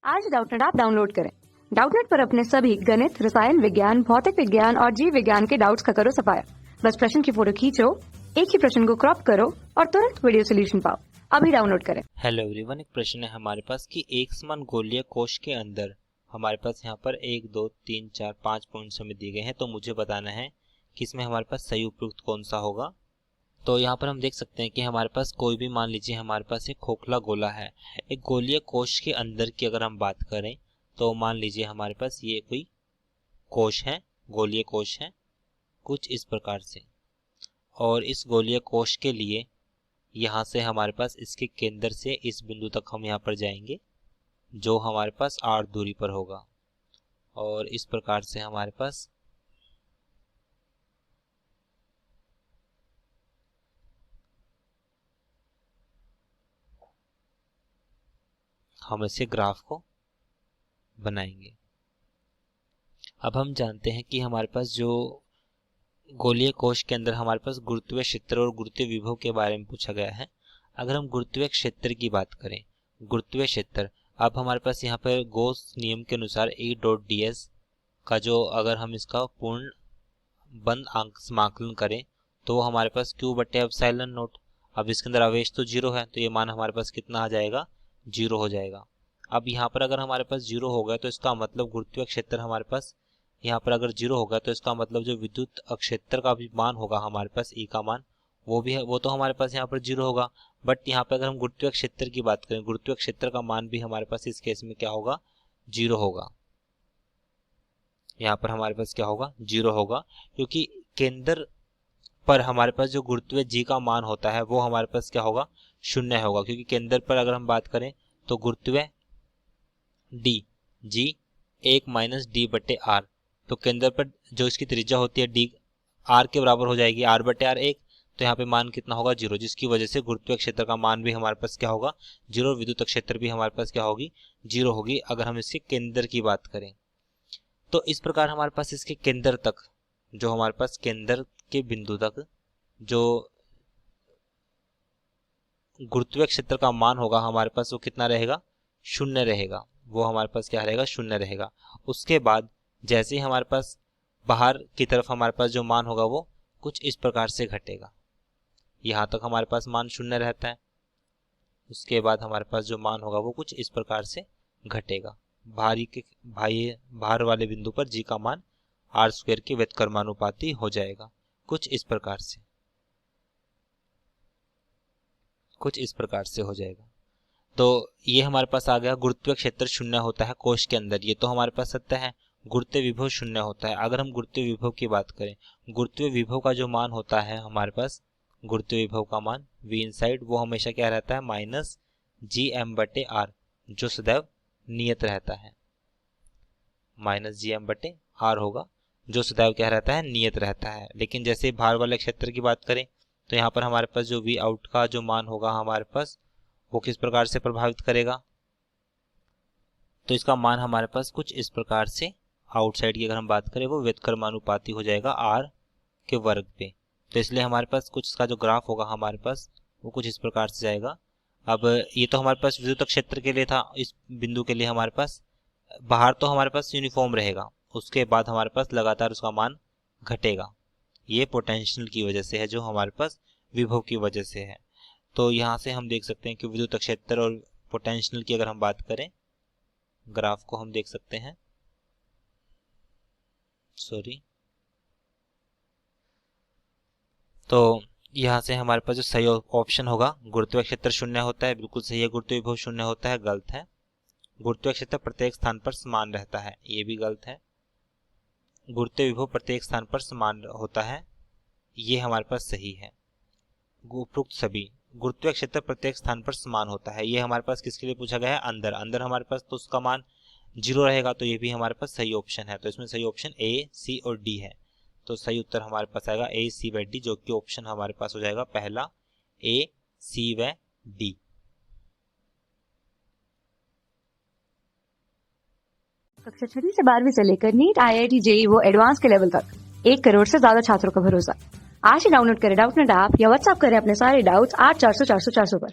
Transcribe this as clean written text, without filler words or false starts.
आज Doubtnut app download करें। Doubtnut पर अपने सभी गणित, रसायन विज्ञान, भौतिक विज्ञान और जीव विज्ञान के डाउट्स का करो सफाया। बस प्रश्न की फोटो खींचो, एक ही प्रश्न को क्रॉप करो और तुरंत वीडियो सोल्यूशन पाओ। अभी डाउनलोड करें। हेलो एवरीवन, एक प्रश्न है हमारे पास कि एक समान गोलीय कोश के अंदर हमारे पास यहाँ पर 1 2 3 4 5 पॉइंट्स हमें दिए गए हैं। तो मुझे बताना है कि इसमें हमारे पास सही उपयुक्त कौन सा होगा। तो यहाँ पर हम देख सकते हैं कि हमारे पास कोई भी, मान लीजिए हमारे पास एक खोखला गोला है। एक गोलीय कोश के अंदर की अगर हम बात करें तो मान लीजिए हमारे पास ये कोई कोश है, गोलीय कोश है कुछ इस प्रकार से। और इस गोलीय कोश के लिए यहाँ से हमारे पास इसके केंद्र से इस बिंदु तक हम यहाँ पर जाएंगे जो हमारे पास r दूरी पर होगा। और इस प्रकार से हमारे पास हम इसे ग्राफ को बनाएंगे। अब हम जानते हैं कि हमारे पास जो गोलीय कोश के अंदर हमारे पास गुरुत्वीय क्षेत्र और गुरुत्वीय विभव के बारे में पूछा गया है। अगर हम गुरुत्वीय क्षेत्र की बात करें, गुरुत्वीय क्षेत्र, अब हमारे पास यहाँ पर गॉस नियम के अनुसार E डॉट ds का जो, अगर हम इसका पूर्ण बंद अंक समाकलन करें तो वो हमारे पास q बटे एप्सिलॉन नॉट। अब इसके अंदर आवेश तो जीरो है तो ये मान हमारे पास कितना आ जाएगा, जीरो हो जाएगा। अब यहाँ पर अगर हमारे पास जीरो हो गया तो इसका मतलब गुरुत्वीय क्षेत्र हमारे पास यहाँ पर अगर जीरो होगा तो इसका मतलब जो विद्युत क्षेत्र का भी मान होगा हमारे पास E का मान, वो भी है, वो तो हमारे पास यहाँ पर जीरो होगा। बट यहाँ पर अगर हम गुरुत्वीय क्षेत्र की बात करें, गुरुत्वीय क्षेत्र का मान भी हमारे पास इस केस में क्या होगा, जीरो होगा। यहाँ पर हमारे पास क्या होगा, जीरो होगा, क्योंकि केंद्र पर हमारे पास जो गुरुत्वीय जी का मान होता है वो हमारे पास क्या होगा, शून्य होगा। क्योंकि केंद्र पर अगर हम बात करें तो गुरुत्वीय डी जी 1 माइनस डी बटे आर, तो केंद्र पर जो इसकी त्रिज्या होती है डी आर के बराबर हो जाएगी, आर बटे आर 1, तो यहाँ पे मान कितना होगा, जीरो, जिसकी वजह से गुरुत्वीय क्षेत्र का मान भी हमारे पास क्या होगा, जीरो। विद्युत क्षेत्र भी हमारे पास क्या होगी, जीरो होगी अगर हम इसके केंद्र की बात करें। तो इस प्रकार हमारे पास इसके केंद्र तक, जो हमारे पास केंद्र के बिंदु तक जो गुरुत्वीय क्षेत्र का मान होगा हमारे पास वो कितना रहेगा, शून्य रहेगा। वो हमारे पास क्या रहेगा, शून्य रहेगा। उसके बाद जैसे ही हमारे पास बाहर की तरफ हमारे पास जो मान होगा वो कुछ इस प्रकार से घटेगा। यहाँ तक हमारे पास मान शून्य रहता है, उसके बाद हमारे पास जो मान होगा वो कुछ इस प्रकार से घटेगा। भार वाले बिंदु पर जी का मान आर स्क्वायर के व्युत्क्रमानुपाती हो जाएगा, कुछ इस प्रकार से, कुछ इस प्रकार से हो जाएगा। तो ये हमारे पास आ गया, गुरुत्वीय क्षेत्र शून्य होता है कोश के अंदर, ये तो हमारे पास सत्य है। गुरुत्वीय विभव शून्य होता है। अगर हम गुरुत्वीय विभव की बात करें, गुरुत्वीय विभव का जो मान होता है हमारे पास, गुरुत्वीय विभव का मान v इनसाइड, वो हमेशा क्या रहता है, माइनस जी एम बटे आर, जो सदैव नियत रहता है। माइनस जी एम बटे आर होगा जो सदैव क्या रहता है, नियत रहता है। लेकिन जैसे भार वाले क्षेत्र की बात करें तो यहाँ पर हमारे पास जो v आउट का जो मान होगा हमारे पास वो किस प्रकार से प्रभावित करेगा, तो इसका मान हमारे पास कुछ इस प्रकार से, आउटसाइड की अगर हम बात करें वो व्युत्क्रमानुपाती हो जाएगा r के वर्ग पे। तो इसलिए हमारे पास कुछ इसका जो ग्राफ होगा हमारे पास वो कुछ इस प्रकार से जाएगा। अब ये तो हमारे पास विद्युत क्षेत्र के लिए था, इस बिंदु के लिए हमारे पास बाहर तो हमारे पास यूनिफॉर्म रहेगा, उसके बाद हमारे पास लगातार उसका मान घटेगा। ये पोटेंशियल की वजह से है, जो हमारे पास विभव की वजह से है। तो यहाँ से हम देख सकते हैं कि विद्युत क्षेत्र और पोटेंशियल की अगर हम बात करें, ग्राफ को हम देख सकते हैं, तो यहाँ से हमारे पास जो सही ऑप्शन होगा, गुरुत्वीय क्षेत्र शून्य होता है, बिल्कुल सही है। गुरुत्वीय विभव शून्य होता है, गलत है। गुरुत्वीय क्षेत्र प्रत्येक स्थान पर समान रहता है, ये भी गलत है। गुरुत्वीय विभव प्रत्येक स्थान पर समान होता है, ये हमारे पास सही है। उपरोक्त सभी, गुरुत्वीय क्षेत्र प्रत्येक स्थान पर समान होता है, ये हमारे पास किसके लिए पूछा गया है, अंदर। अंदर हमारे पास तो उसका मान जीरो रहेगा, तो ये भी हमारे पास सही ऑप्शन है। तो इसमें सही ऑप्शन ए, सी और डी है। तो सही उत्तर हमारे पास आएगा ए, सी व डी, जो कि ऑप्शन हमारे पास हो जाएगा पहला, ए, सी व डी। कक्षा 6 से 12वीं से लेकर नीट, IIT, JEE वो एडवांस के लेवल तक 1 करोड़ से ज्यादा छात्रों का भरोसा। आज ही डाउनलोड करें डाउटनेट ऐप या व्हाट्सएप करें अपने सारे डाउट्स 8400 400 400 पर।